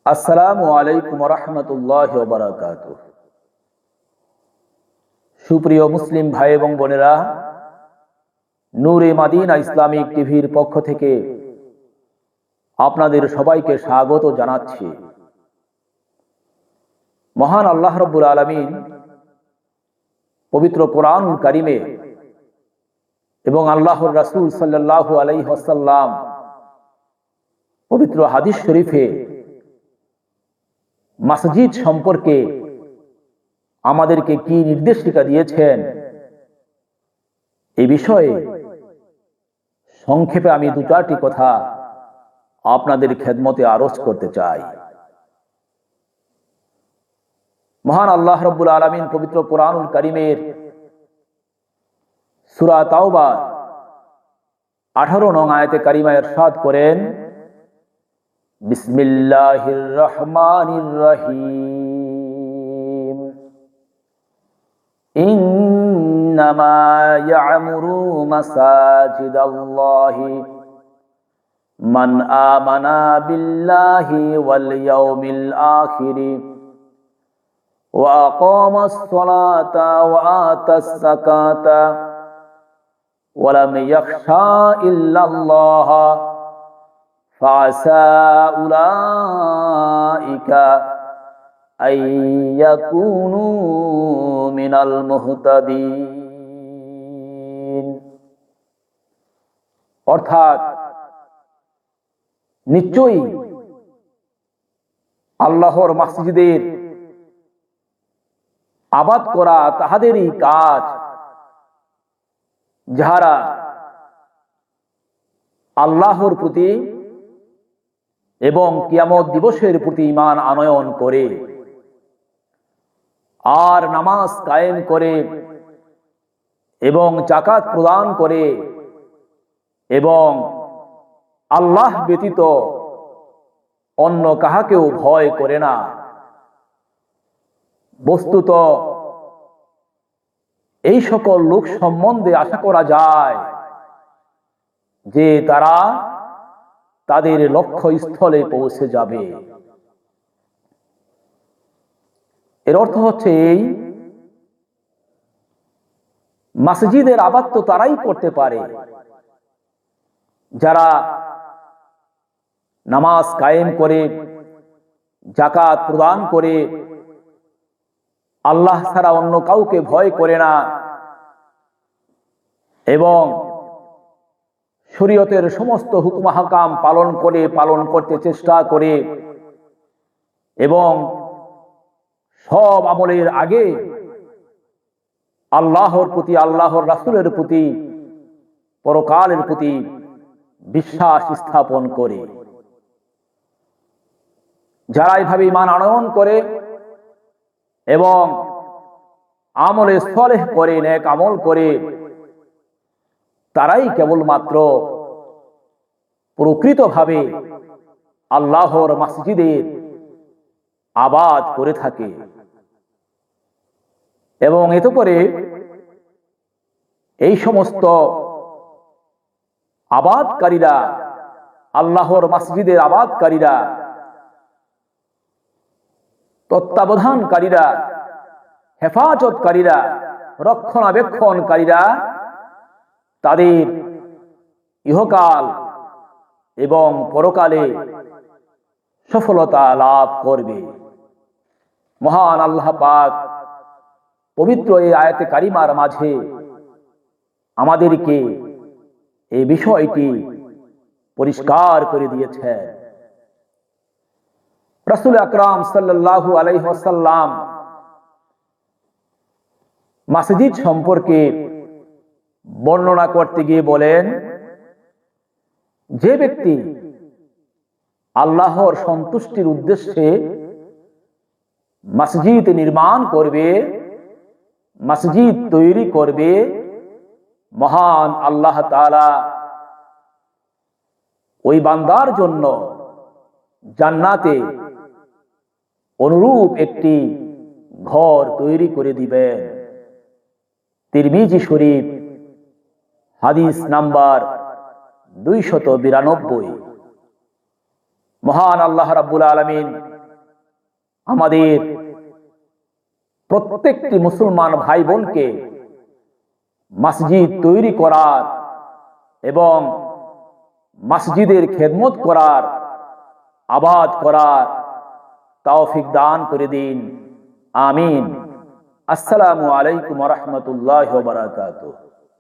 আসসালামু আলাইকুম ওয়া রাহমাতুল্লাহি ওয়া বারাকাতুহু। সুপ্রিয় মুসলিম ভাই এবং বোনেরা, নূরে মাদিনা ইসলামিক টিভির পক্ষ থেকে আপনাদের সবাইকে স্বাগত জানাচ্ছি। মহান আল্লাহ রাব্বুল আলামিন পবিত্র কোরআনুল কারীমে এবং আল্লাহর রাসূল সাল্লাল্লাহু আলাইহি ওয়াসাল্লাম পবিত্র হাদিস শরীফে মসজিদ সম্পর্কে আমাদেরকে কি নির্দেশিকা দিয়েছেন, এই বিষয়ে সংক্ষেপে আমি দু চারটি কথা আপনাদের খেদমতে আরজ করতে চাই। মহান আল্লাহ রাব্বুল আলামিন পবিত্র কোরআনুল কারীমের সূরা তাওবা 18 নং আয়াতে কারিমা ইরশাদ করেন, বিসমিল্লাহির রহমানির রহিম, ইন্নামা ইয়া'মুরু মাসাজিদাল্লাহি মান আমানা বিল্লাহি ওয়াল ইয়াউমিল আখিরি ওয়া আকামাস সালাতা ওয়া আতাস যাকাতা ওয়া লাম ইয়াখশা ইল্লাল্লাহ ফাআসা উলাইকা আন ইয়াকুনু মিনাল মুহতাদিন। অর্থাৎ নিশ্চয়ই আল্লাহর মসজিদের আবাদ করা তাহাদেরই কাজ, যাহারা আল্লাহর প্রতি এবং কিয়ামত দিবসের প্রতি ঈমান আনয়ন করে আর নামাজ কায়েম করে এবং যাকাত প্রদান করে এবং আল্লাহ ব্যতীত অন্য কাহাকেও ভয় করে না। বস্তুত এই সকল লোক সম্বন্ধে আশা করা যায় যে তারা তাদের লক্ষ্যস্থলে পৌঁছে যাবে। এর অর্থ হচ্ছে এই, মসজিদের আবাদ তো তারাই করতে পারে যারা নামাজ কায়েম করে, যাকাত প্রদান করে, আল্লাহ ছাড়া অন্য কাউকে ভয় করে না এবং শরীয়তের সমস্ত হুকুম হাকাম পালন করতে চেষ্টা করে এবং সব আমলের আগে আল্লাহর প্রতি, আল্লাহর রাসূলের প্রতি, পরকালের প্রতি বিশ্বাস স্থাপন করে। যারা এইভাবে ঈমান আনয়ন করে এবং আমলে সালেহ করে, নেক আমল করে, তারাই কেবলমাত্র প্রকৃতভাবে আল্লাহর মসজিদের আবাদ করে থাকে। এবং এতে করে এই সমস্ত আবাদকারীরা, আল্লাহর মসজিদের আবাদকারীরা, তত্ত্বাবধানকারীরা, হেফাজতকারীরা, রক্ষণাবেক্ষণকারীরা তাদের ইহকাল এবং পরকালে সফলতা লাভ করবে। মহান আল্লাহ পাক পবিত্র এই আয়াতে কারিমার মাঝে আমাদেরকে এই বিষয়টি পরিষ্কার করে দিয়েছেন। রাসূল আকরাম সাল্লাল্লাহু আলাইহি ওয়াসাল্লাম মসজিদ সম্পর্কে বর্ণনা করতে গিয়ে বলেন, যে ব্যক্তি আল্লাহর সন্তুষ্টির উদ্দেশ্যে মসজিদ নির্মাণ করবে, মসজিদ তৈরি করবে, মহান আল্লাহ তাআলা ওই বান্দার জন্য জান্নাতে অনুরূপ একটি ঘর তৈরি করে দিবেন। তিরমিজি শরীফ হাদিস নাম্বার 292। মহান আল্লাহ রাব্বুল আলামিন আমাদের প্রত্যেকটি মুসলমান ভাই বোনকে মসজিদ তৈরি করার এবং মসজিদের খেদমত করার, আবাদ করার তৌফিক দান করে দিন। আমিন। আসসালামু আলাইকুম ওয়া রাহমাতুল্লাহি ওয়া বারাকাতুহু।